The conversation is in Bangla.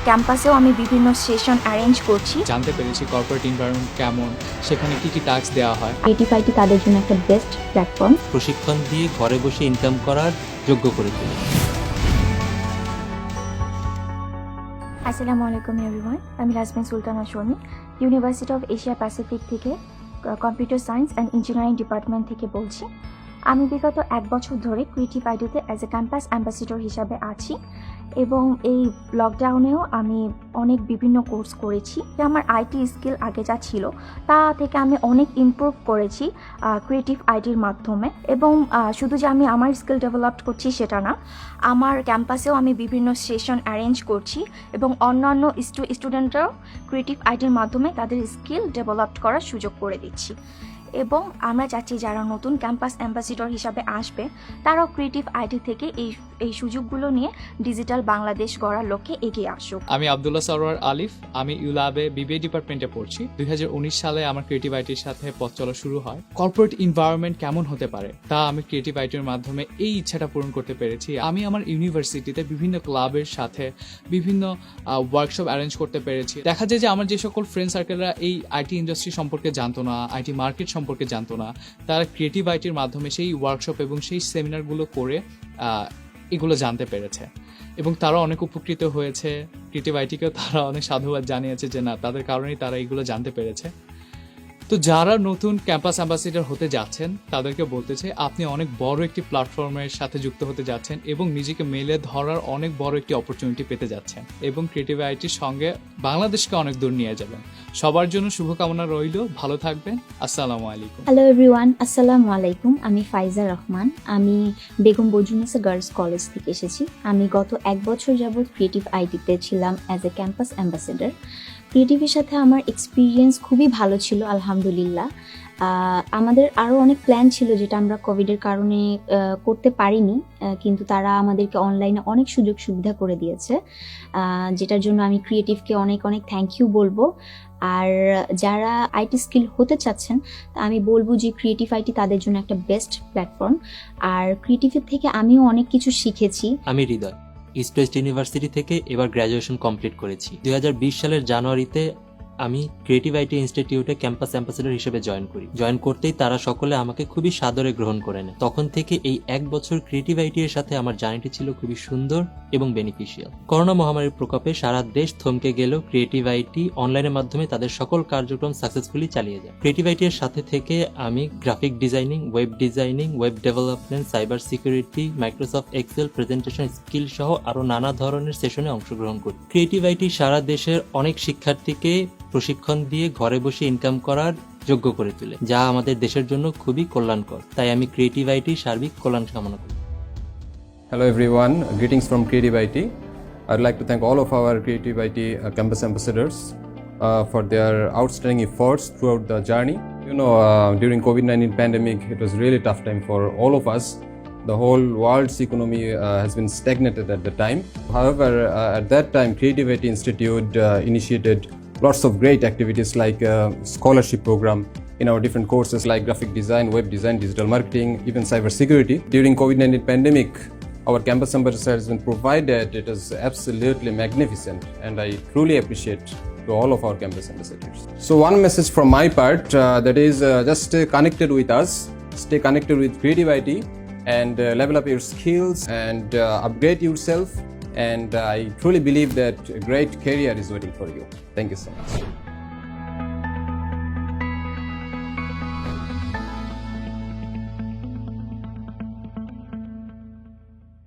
ক্যাম্পাসেও আমি বিভিন্ন সেশন অ্যারেঞ্জ করছি। জানতে পেরেছি কর্পোরেট এনভায়রনমেন্ট কেমন, সেখানে কি টাস্ক দেওয়া হয়। ক্রিয়েটিভ আইটি তাদের জন্য একটা বেস্ট প্ল্যাটফর্ম। প্রশিক্ষণ দিয়ে ঘরে বসে ইনকাম করার যোগ্য করে তোলে। আসসালামু আলাইকুম এভরিওয়ান, আমি Rajbin Sultana Sharmi, University of Asia Pacific থেকে computer science and engineering department থেকে বলছি। আমি বিগত 1 বছর ধরে ক্রিয়েটিভ আইডিতে অ্যাজ এ ক্যাম্পাস অ্যাম্বাসিডর হিসাবে আছি এবং এই লকডাউনেও আমি অনেক বিভিন্ন কোর্স করেছি। আমার আইটি স্কিল আগে যা ছিল তা থেকে আমি অনেক ইমপ্রুভ করেছি ক্রিয়েটিভ আইডির মাধ্যমে। এবং শুধু যে আমি আমার স্কিল ডেভেলপ করছি সেটা না, আমার ক্যাম্পাসেও আমি বিভিন্ন সেশন অ্যারেঞ্জ করছি এবং অন্যান্য স্টুডেন্টরাও ক্রিয়েটিভ আইডির মাধ্যমে তাদের স্কিল ডেভেলপ করার সুযোগ করে দিচ্ছি। এবং আমরা চাচ্ছি যারা নতুন ক্যাম্পাস অ্যাম্বাসিডর হিসাবে আসবে তারাও ক্রিয়েটিভ আইটি থেকে এই সুযোগগুলো নিয়ে ডিজিটাল বাংলাদেশ গড়ার লক্ষ্যে এগিয়ে আসুক। আমি আব্দুল্লাহ সরোয়ার আলিফ, আমি ইউল্যাবে বিবিএ ডিপার্টমেন্টে পড়ছি। 2019 সালে আমার ক্রিয়েটিভ আইটির সাথে পথ চলা শুরু হয়। কর্পোরেট এনভায়রনমেন্ট কেমন হতে পারে তা আমি ক্রিয়েটিভ আইটির মাধ্যমে এই ইচ্ছাটা পূরণ করতে পেরেছি। আমি আমার ইউনিভার্সিটিতে বিভিন্ন ক্লাবের সাথে বিভিন্ন ওয়ার্কশপ অ্যারেঞ্জ করতে পেরেছি। দেখা যায় যে আমার যে সকল ফ্রেন্ড সার্কেলরা এই আইটি ইন্ডাস্ট্রি সম্পর্কে জানতো না, আইটি মার্কেট সম্পর্কে জানতো না, তারা ক্রিয়েটিভ আইটির মাধ্যমে সেই ওয়ার্কশপ এবং সেই সেমিনারগুলো করে এগুলো জানতে পেরেছে এবং তারা অনেক উপকৃত হয়েছে। ক্রিয়েটিভ আইটিকেও তারা অনেক সাধুবাদ জানিয়েছে যে না, তাদের কারণেই তারা এগুলো জানতে পেরেছে। তো যারা নতুন ক্যাম্পাস অ্যাম্বাসিডর হতে যাচ্ছেন তাদেরকে বলতে চাই, আপনি অনেক বড় একটি প্ল্যাটফর্মের সাথে যুক্ত হতে যাচ্ছেন এবং নিজেকে মেলে ধরার অনেক বড় একটি অপরচুনিটি পেতে যাচ্ছেন এবং ক্রিয়েটিভ আইটির সঙ্গে বাংলাদেশকে অনেক দূর নিয়ে যাবেন। সবার জন্য শুভকামনা রইল, ভালো থাকবেন। আসসালামু আলাইকুম। হ্যালো এভরিওয়ান, আসসালামু আলাইকুম। আমি ফাইজা রহমান, আমি বেগম বজরুন্নেসা গার্লস কলেজ থেকে এসেছি। আমি গত 1 বছর যাবৎ ক্রিয়েটিভ আইটিতে ছিলাম অ্যাজ এ ক্যাম্পাস অ্যাম্বাসেডর। ক্রিয়েটিভের সাথে আমার এক্সপিরিয়েন্স খুবই ভালো ছিল আলহামদুলিল্লাহ। আমাদের আরও অনেক প্ল্যান ছিল যেটা আমরা কোভিডের কারণে করতে পারিনি, কিন্তু তারা আমাদেরকে অনলাইনে অনেক সুযোগ সুবিধা করে দিয়েছে, যেটার জন্য আমি ক্রিয়েটিভকে অনেক অনেক থ্যাংক ইউ বলবো। আর যারা আইটি স্কিল হতে চাচ্ছেন আমি বলবো যে ক্রিয়েটিভ আইটি তাদের জন্য একটা বেস্ট প্ল্যাটফর্ম। আর ক্রিয়েটিভের থেকে আমিও অনেক কিছু শিখেছি। আমি হৃদয়, ইস্ট ওয়েস্ট ইউনিভার্সিটি থেকে এবার গ্র্যাজুয়েশন কমপ্লিট করেছি। 2020 সালের জানুয়ারিতে আমি ক্রিয়েটিভ আইটি ইনস্টিটিউটে ক্যাম্পাস অ্যাম্বাসেডর হিসেবে জয়েন করতেই তারা সকলে আমাকে খুবই সাদরে গ্রহণ করে নেয়। তখন থেকে এই 1 বছর ক্রিয়েটিভ আইটি এর সাথে আমার জার্নিটি ছিল খুবই সুন্দর এবং বেনিফিশিয়াল। করোনা মহামারীর প্রকোপে সারা দেশ থমকে গেলেও ক্রিয়েটিভ আইটি অনলাইনের মাধ্যমে তাদের সকল কার্যক্রম সাকসেসফুলি চালিয়ে যায়। ক্রিয়েটিভ আইটি এর সাথে থেকে আমি graphic designing, web development, cyber security, Microsoft Excel, presentation skill সহ আরো নানা ধরনের সেশনে অংশগ্রহণ করি। ক্রিয়েটিভ আইটি সারা দেশের অনেক শিক্ষার্থীকে প্রশিক্ষণ দিয়ে ঘরে বসে ইনকাম করার যোগ্য করে তোলে, যা আমাদের দেশের জন্য খুবই কল্যাণকর। তাই আমি ক্রিয়েটিভ আইটি সার্বিক কল্যাণ কামনা করি। Hello everyone, greetings from Creative IT. I'd like to thank all of our Creative IT campus ambassadors for their outstanding efforts throughout the journey. During COVID-19 pandemic, it was really tough time for all of us. The whole world's economy has been stagnated at the time. However, at that time, Creative IT Institute initiated lots of great activities like scholarship program in our different courses like graphic design, web design, digital marketing, even cyber security. During COVID-19 pandemic, our campus ambassador has been provided. It is absolutely magnificent, and I truly appreciate to all of our campus ambassadors. So one message from my part, that is just stay connected with us, stay connected with Creative IT, and level up your skills and upgrade yourself. And I truly believe that a great career is waiting for you. Thank you so much.